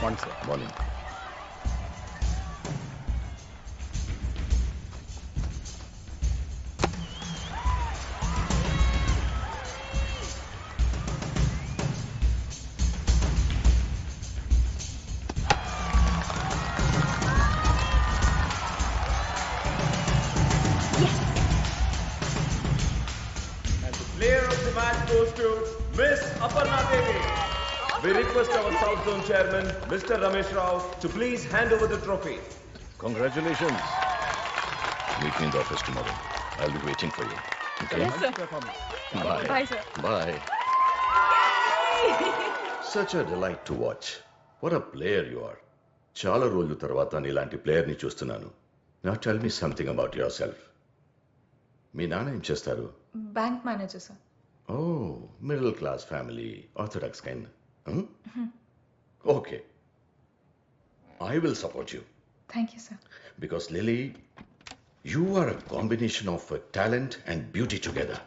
Morning, sir. Morning. Goes to Miss Aparna Devi. We request our South Zone Chairman, Mr. Ramesh Rao, to please hand over the trophy. Congratulations. Meet me in the office tomorrow. I'll be waiting for you. Okay? Yes, sir. Bye. Bye, sir. Bye. Such a delight to watch. What a player you are. Chala రోజుల తర్వాత నీలాంటి player ని చూస్తున్నాను. Now tell me something about yourself. మీ నాన్న ఏం చేస్తారు? Bank manager sir. Oh, middle class family, orthodox kind. Okay. I will support you. Thank you, sir. Because Lily, you are a combination of talent and beauty together.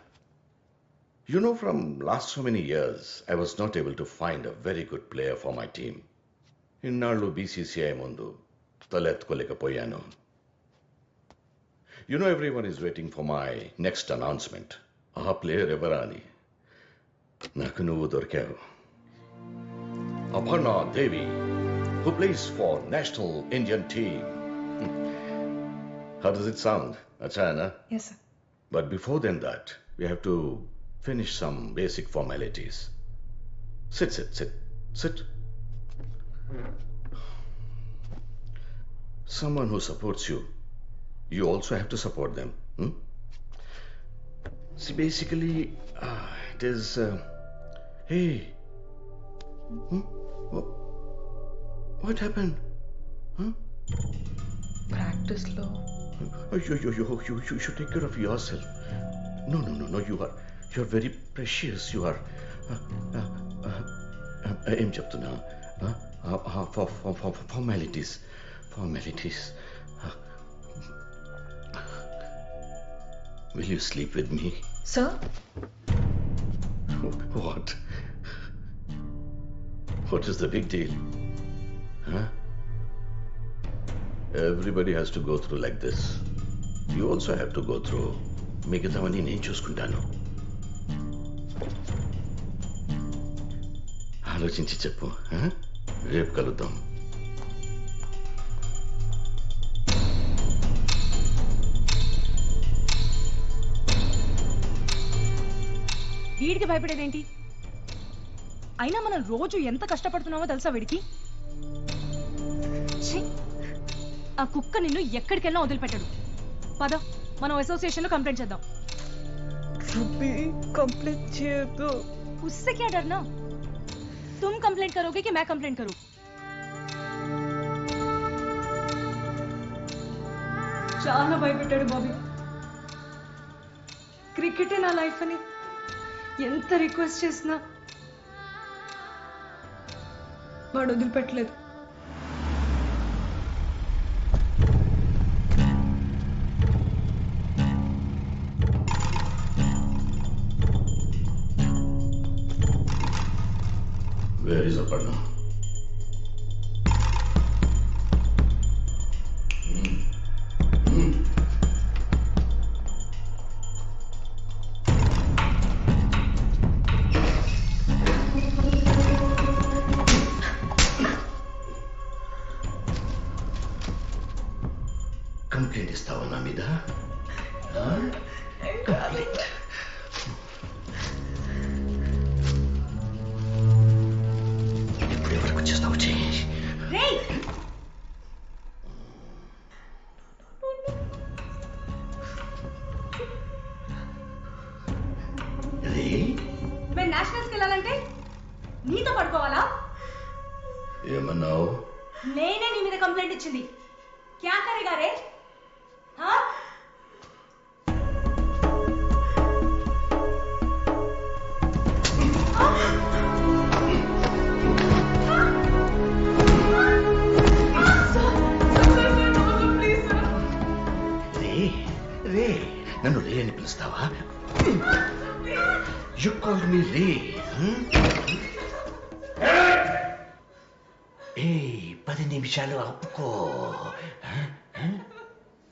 You know, from last so many years, I was not able to find a very good player for my team. Innallu BCCI mundu taletkolekapoyanu. You know, everyone is waiting for my next announcement. ఆ player ఎవరా అని నాకు నువ్వు దొరికావు. అపర్ణ దేవి, who plays for National Indian team. How does it sound? Achana? Yes, sir. But before then that, we have to finish some basic formalities. Sit. Someone who supports you, you also have to support them. See, basically, it is... hey. What happened? Huh? Practice low. You should take care of yourself. No. You're very precious. You are... ఏం చెప్తున్నా? Formalities. Will you sleep with me? Sir? What? What is the big deal? Huh? Everybody has to go through like this. You also have to go through. మిగతావన్నీ నేను చూసుకుంటాను. ఆలోచించి చెప్పు. రేపు కలుద్దాం. వీడికి భయపడేదేంటి? అయినా మనం రోజు ఎంత కష్టపడుతున్నామో తెలుసా వీడికి? ఆ కుక్క నిన్ను ఎక్కడికెళ్ళా వదిలిపెట్టడు. పద, మనం అసోసియేషన్ లో కంప్లైంట్ చేద్దాం. కంప్లైంట్ చేయొద్దు. उससे क्या डरना? तुम कंप्लेंट करोगे कि मैं कंप्लेंट करूं? చాలా భయపెట్టాడు బాబీ. క్రికెటే నా లైఫ్ అని ఎంత రిక్వెస్ట్ చేసినా వాడు వదిలిపెట్టలేదు. Where is Aparna? కంప్లైంట్ ఇస్తావా నా మీద? కంప్లైంట్. ఇప్పుడు ఎవరికి వచ్చేస్తావు? మేము నేషనల్స్కి వెళ్ళాలంటే నీతో పడుకోవాలా? ఏమన్నావు? నేనే నీ మీద కంప్లైంట్ ఇచ్చింది. क्या करेगा रे? हाँ? రే నన్ను రే అని పిలుస్తావా? You called me రే. 10 నిమిషాలు ఆపుకో.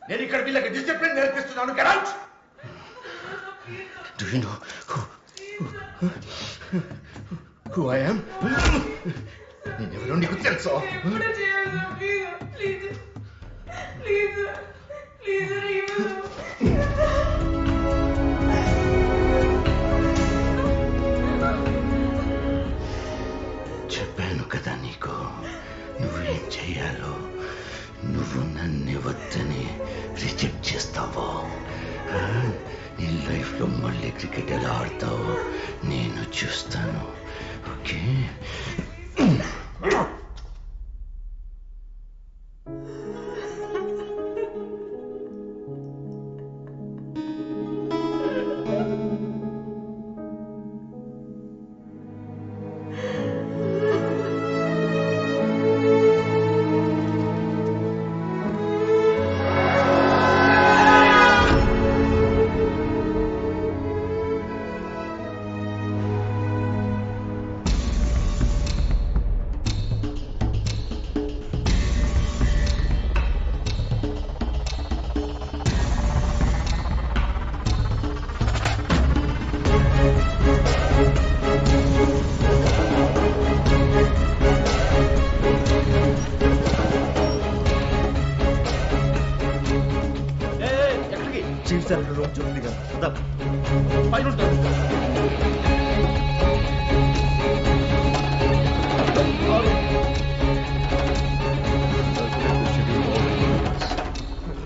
నేను ఇక్కడ వీళ్ళకి discipline నేర్పిస్తున్నాను. Get out! Do you know who I am? నేనెవరో నీకు తెలుసా? చెప్పాను కదా నీకు నువ్వేం చెయ్యాలో. నువ్వు నన్ను వద్దని రిజెక్ట్ చేస్తావో, నీ లైఫ్లో మళ్ళీ క్రికెట్ ఎలా ఆడతావో నేను చూస్తాను. ఓకే?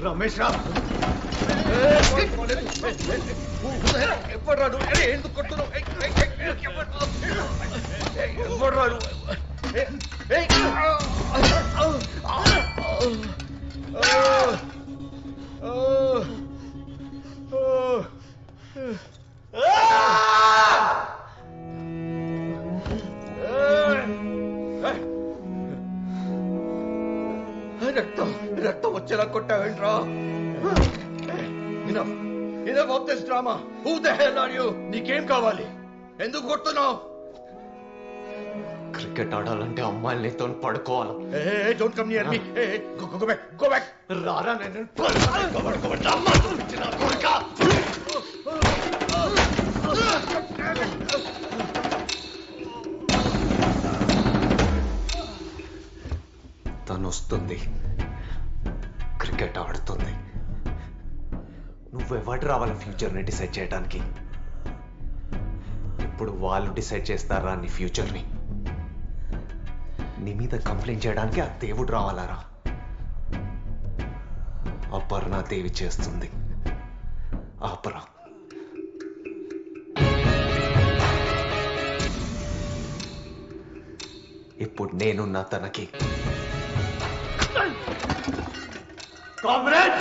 రమేష్ రావు ఎప్పుడు ఎందుకు కొట్టున్నావు? ఎప్పుడు రాడు? రక్తం వచ్చేలా కొట్టావేంట్రా? Enough of this drama. Who the hell are you? నీకేం కావాలి? ఎందుకు కొడుతున్నావు? క్రికెట్ ఆడాలంటే అమ్మాయిలతో పడుకోవాలి. Don't come near me. Go back. Go back. రారా నేను తను వస్తుంది, క్రికెట్ ఆడుతుంది. నువ్వెవడు రావాలి ఫ్యూచర్ని డిసైడ్ చేయడానికి? ఇప్పుడు వాళ్ళు డిసైడ్ చేస్తారా నీ ఫ్యూచర్ని? నీ మీద కంప్లైంట్ చేయడానికి ఆ దేవుడు రావాలారా? అపర్ణాదేవి చేస్తుంది. ఆపరా. ఇప్పుడు నేనున్నా తనకి. కామ్రేడ్,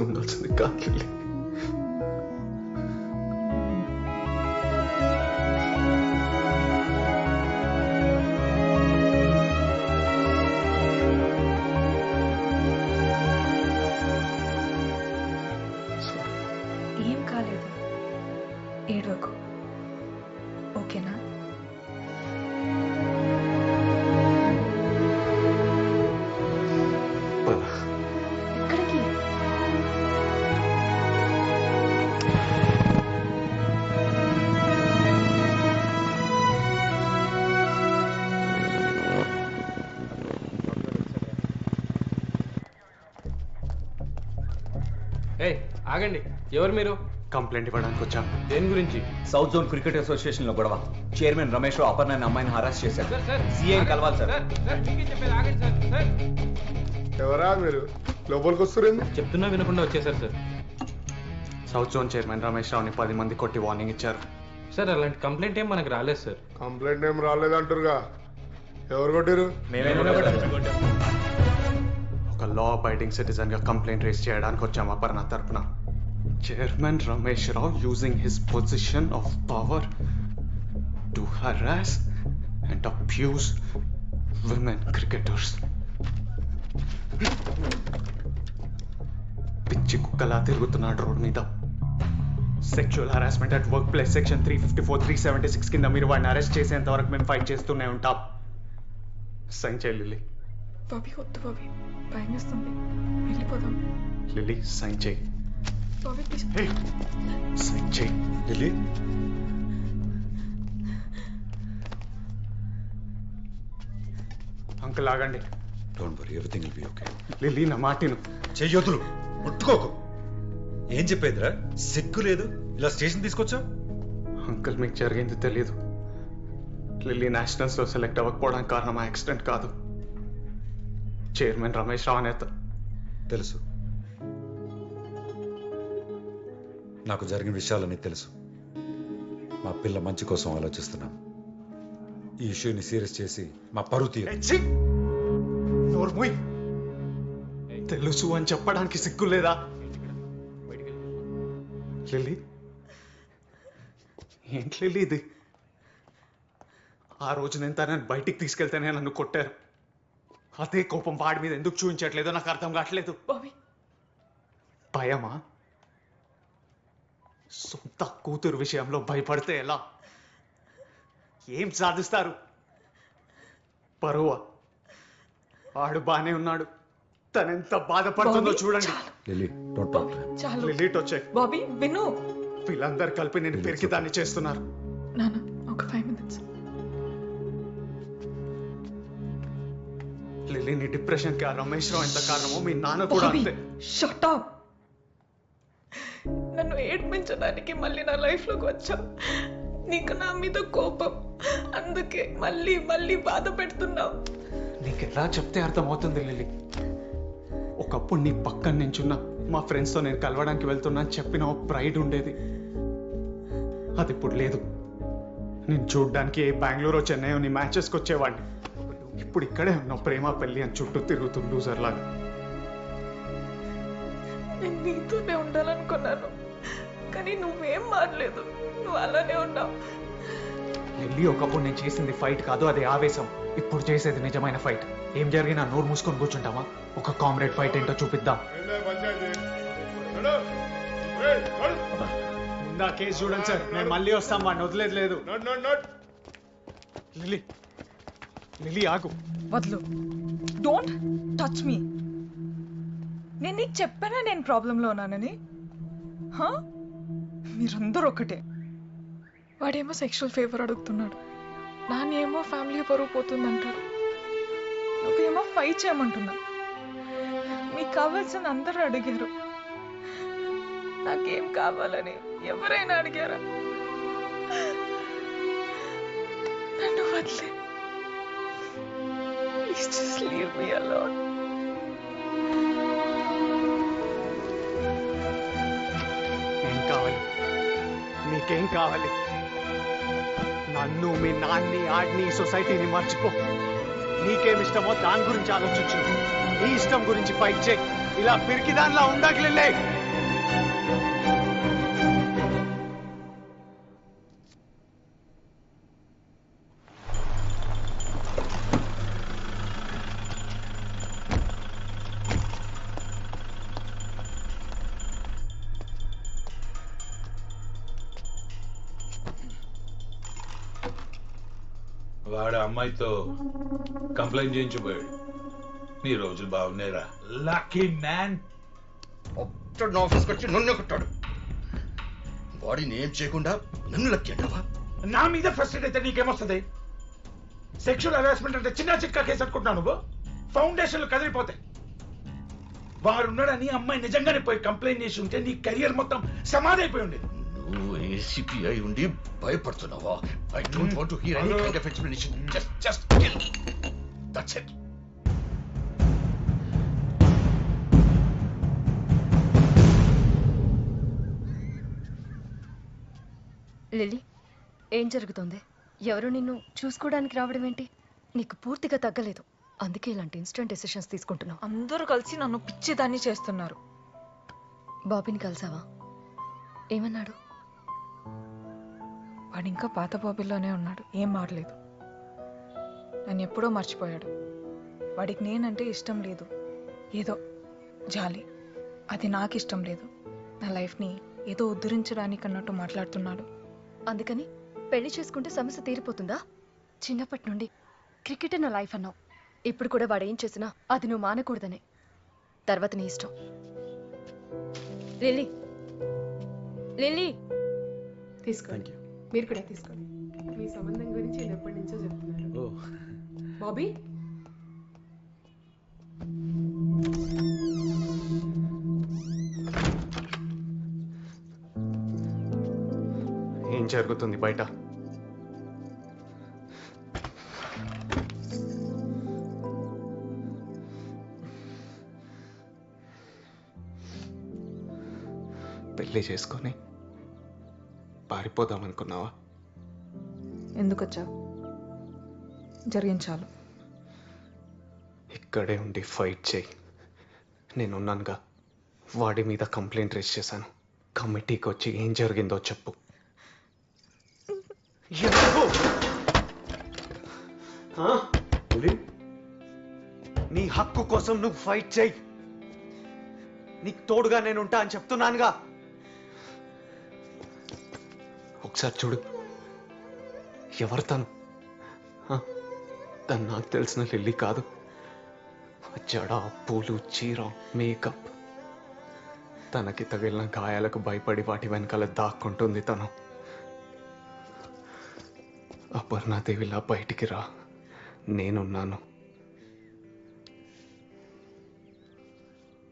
ఉండాల్సింది కాదు. ఏం కాలేదు, ఏడవకు. ఓకేనా? ఎక్కడికి? ఆగండి, ఎవరు మీరు? కంప్లైంట్ ఇవ్వడానికి వచ్చాం. దేని గురించి? సౌత్ జోన్ క్రికెట్ అసోసియేషన్ లో గొడవ. చైర్మన్ రమేష్ రావు అపర్ణ అమ్మాయిని హరాస్ చేశారు. సీఐ కలవాలి సార్. ఎవరా మీరు? లోపలికి వస్తున్నారు? చెప్తున్నా వినకుండా వచ్చేసారు sir. South zone chairman Ramesh రావుని 10 మంది కొట్టి వార్నింగ్ ఇచ్చారు. సార్ అలాంటి కంప్లైంట్ ఏం మనకు రాలేదు సార్. కంప్లైంట్ ఏం రాలేదంటారుగా. ఎవరు కొట్టారు? ఒక లా అబైడింగ్ సిటిజన్ గా కంప్లైంట్ రేస్ చేయడానికి వచ్చాము అపర్ణ తరపున. Chairman Ramesh Rao using his position of power to harass and abuse women cricketers. పిచ్చి కుక్కలా తిరుగుతున్నాడు రోడ్ మీద. Sexual harassment at work place section 354, 376 కింద మీరు వాడిని అరెస్ట్ చేసేంత వరకు మేము ఫైట్ చేస్తూనే ఉంటాం. సైన్ చేయి లిల్లీ. బాబీ వద్దు బాబీ, భయం వేస్తుంది, వెళ్ళిపోదాం. లిల్లీ సైన్ చేయి. బాబీ ప్లీజ్. సైన్ చేయి లిల్లీ. అంకుల్ ఆగండి. Don't worry, everything will be okay. Lily నా మాటిను. చెయ్యొద్దులు, ముట్టుకోకు. ఏం చెప్పేదిరా? సిగ్గు లేదు, ఇలా స్టేషన్ తీసుకొచ్చావు? అంకుల్ మీకు జరిగింది తెలీదు. లిల్లీ నేషనల్స్లో సెలెక్ట్ అవ్వకపోవడానికి కారణం ఆ యాక్సిడెంట్ కాదు. చైర్మన్ రమేష్ రావు నేత. తెలుసు, నాకు జరిగిన విషయాలన్నీ తెలుసు. మా పిల్ల మంచి కోసం ఆలోచిస్తున్నాం. ఈ ఇష్యూని సీరియస్ చేసి మా పరువు తీరు. తెలుసు అని చెప్పడానికి సిగ్గు లేదా? లిల్లీ, ఏంటి లిల్లీ ఇది? ఆ రోజు నేను తనని బయటికి తీసుకెళ్తేనే నన్ను కొట్టారు. అదే కోపం వాడి మీద ఎందుకు చూపించట్లేదో నాకు అర్థం కావట్లేదు. బాబీ భయమా? సొంత కూతురు విషయంలో భయపడితే ఎలా? ఏం సాధిస్తారు? పరువా? ఆడు బానే ఉన్నాడు, తనెంత బాధపడుతుందో చూడండి. Lily, don't talk to him. చాలు. లిల్లీ వచ్చే బాబీ విను. వీళ్ళందరూ కలిపి నేను పెరికి దాన్ని చేస్తున్నారు. నాన్న ఒక 5 minutes. లిల్లీ నీ డిప్రెషన్ కి ఆ రమేష్ రావు ఎంత కారణమో మీ నాన్న కూడా అంతే. Shut up. నన్ను ఏడ్పించడానికి మళ్ళీ నా లైఫ్ లోకి వచ్చావు. నీకు నా మీద కోపం, అందుకే మళ్ళీ మళ్ళీ బాధ పెడుతున్నావు. నీకు ఎలా చెప్తే అర్థమవుతుంది లిల్లీ? ఒకప్పుడు నీ పక్కన నించున్న మా ఫ్రెండ్స్తో నేను కలవడానికి వెళ్తున్నా అని చెప్పిన ఓ ప్రైడ్ ఉండేది. అది ఇప్పుడు లేదు. నేను చూడ్డానికి బెంగళూరు చెన్నై నీ మ్యాచెస్కి వచ్చేవాడిని. ఇప్పుడు ఇక్కడే ఉన్నావు ప్రేమ పెళ్ళి అని చుట్టూ తిరుగుతూ లూజర్ లాగా. నేను నీతోనే ఉండాలనుకున్నాను, కానీ నువ్వేం మారలేదు. నువ్వు అలానే ఉన్నావు. లిల్లీ, ఒకప్పుడు నేను చేసింది ఫైట్ కాదు, అది ఆవేశం. ఇప్పుడు చేసేది నిజమైన ఫైట్. ఏం జరిగినా నోరు మూసుకొని కూర్చుంటావా? ఒక కామ్రేడ్ ఫైట్ ఏంటో చూపిద్దాం. ముందా కేసు చూడండి సార్, నేను మళ్ళీ వస్తాం, వాడిని వదిలేదు లేదు. లిల్లీ, లిల్లీ ఆగు. వద్దు, డోంట్ టచ్ మీ. నేను నీకు చెప్పానా నేను ప్రాబ్లంలో ఉన్నానని? మీరందరూ ఒకటే. వాడేమో సెక్షువల్ ఫేవర్ అడుగుతున్నాడు, నాన్నేమో ఫ్యామిలీ పరువు పోతుందంటారు, నువ్వేమో ఫైట్ చేయమంటున్నా. మీకు కావాల్సిన అందరూ అడిగారు, నాకేం కావాలని ఎవరైనా అడిగారా? నన్ను వదిలే. Please just leave me alone. ఏం కావాలి? నీకేం కావాలి? నన్ను, మీ నాన్ని, ఆడిని, సొసైటీని మర్చిపో. నీకేం ఇష్టమో దాని గురించి ఆలోచించు. నీ ఇష్టం గురించి ఫైట్ చేయి. ఇలా పిరికి దానిలా ఉండట్లే. వాడు అమ్మాయితో కంప్లైంట్ చేయించబోయాడు. నీ రోజులు బాగున్నాయిరా. Lucky man. ఆఫీస్కి వచ్చి నన్ను కొట్టాడు. బాడీని ఏం చేయకుండా నన్ను లక్కీ అంటావా? నా మీద ఫస్ట్ అయితే నీకేమొస్తుంది? సెక్షువల్ హరాస్మెంట్ అంటే చిన్న చిక్క కేసు అనుకుంటున్నావు నువ్వు? ఫౌండేషన్లు కదిలిపోతాయి. వాడున్నాడని అమ్మాయి నిజంగానే పోయి కంప్లైంట్ చేసి ఉంటే నీ కెరియర్ మొత్తం సమాధి అయిపోయి ఉండేది. నువ్వు ఏసీపీ అయి ఉండి భయపడుతున్నావా? I don't want to hear any kind of explanation. Just kill. That's it. Lily, ఏం జరుగుతుంది? ఎవరు నిన్ను చూసుకోవడానికి రావడం ఏంటి? నీకు పూర్తిగా తగ్గలేదు, అందుకే ఇలాంటి ఇన్స్టెంట్ డెసిషన్స్ తీసుకుంటున్నావు. అందరూ కలిసి నన్ను పిచ్చిదాన్ని చేస్తున్నారు. బాబీని కలిసావా? ఏమన్నాడు? వాడు ఇంకా పాత బాబీలోనే ఉన్నాడు, ఏం మారలేదు. నన్ను ఎప్పుడో మర్చిపోయాడు. వాడికి నేనంటే ఇష్టం లేదు, ఏదో జాలి. అది నాకు ఇష్టం లేదు. నా లైఫ్ని ఏదో ఉద్ధరించడానికి అన్నట్టు మాట్లాడుతున్నాడు. అందుకని పెళ్లి చేసుకుంటే సమస్య తీరిపోతుందా? చిన్నప్పటి నుండి క్రికెట్ నా లైఫ్ అన్నావు. ఇప్పుడు కూడా వాడు ఏం చేసినా అది నువ్వు మానకూడదనే. తర్వాత నీ ఇష్టం. లిల్లీ, లిల్లీ, తీసుకోండి. మీరు కూడా తీసుకోండి. మీ సంబంధం గురించి నేను ఎప్పటి నుంచో చెప్తున్నారు. బాబీ, ఏం జరుగుతుంది బయట? పెళ్లి చేసుకొని పారిపోదామనుకున్నావా? ఎందుకు వచ్చావు? జరిగించాలు. ఇక్కడే ఉండి ఫైట్ చేయి. నేనున్నానుగా. వాడి మీద కంప్లైంట్ రేస్ చేశాను. కమిటీకి వచ్చి ఏం జరిగిందో చెప్పు. నీ హక్కు కోసం నువ్వు ఫైట్ చేయి. నీకు తోడుగా నేను ఉంటా అని చెప్తున్నానుగా. ఒకసారి చూడు, ఎవరు తను? తను నాకు తెలిసిన లిల్లీ కాదు. జడ, పూలు, చీర, మేకప్. తనకి తగిలిన గాయాలకు భయపడి వాటి వెనకాల దాక్కుంటుంది తను. అపర్ణాదేవిలా బయటికి రా, నేనున్నాను.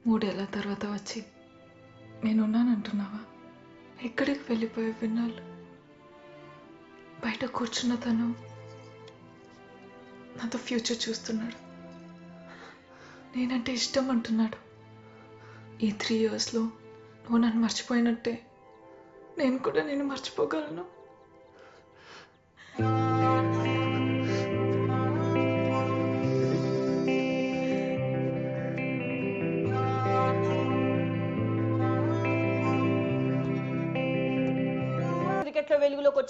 3 ఏళ్ల తర్వాత వచ్చి నేనున్నానంటున్నావా? ఎక్కడికి వెళ్ళిపోయే విన్నాళ్ళు? బయట కూర్చున్న తను నాతో ఫ్యూచర్ చూస్తున్నాడు. నేనంటే ఇష్టం అంటున్నాడు. ఈ 3 ఇయర్స్లో నువ్వు నన్ను మర్చిపోయినట్టే నేను కూడా నేను మర్చిపోగలను. క్రికెట్లో వెలుగులోకి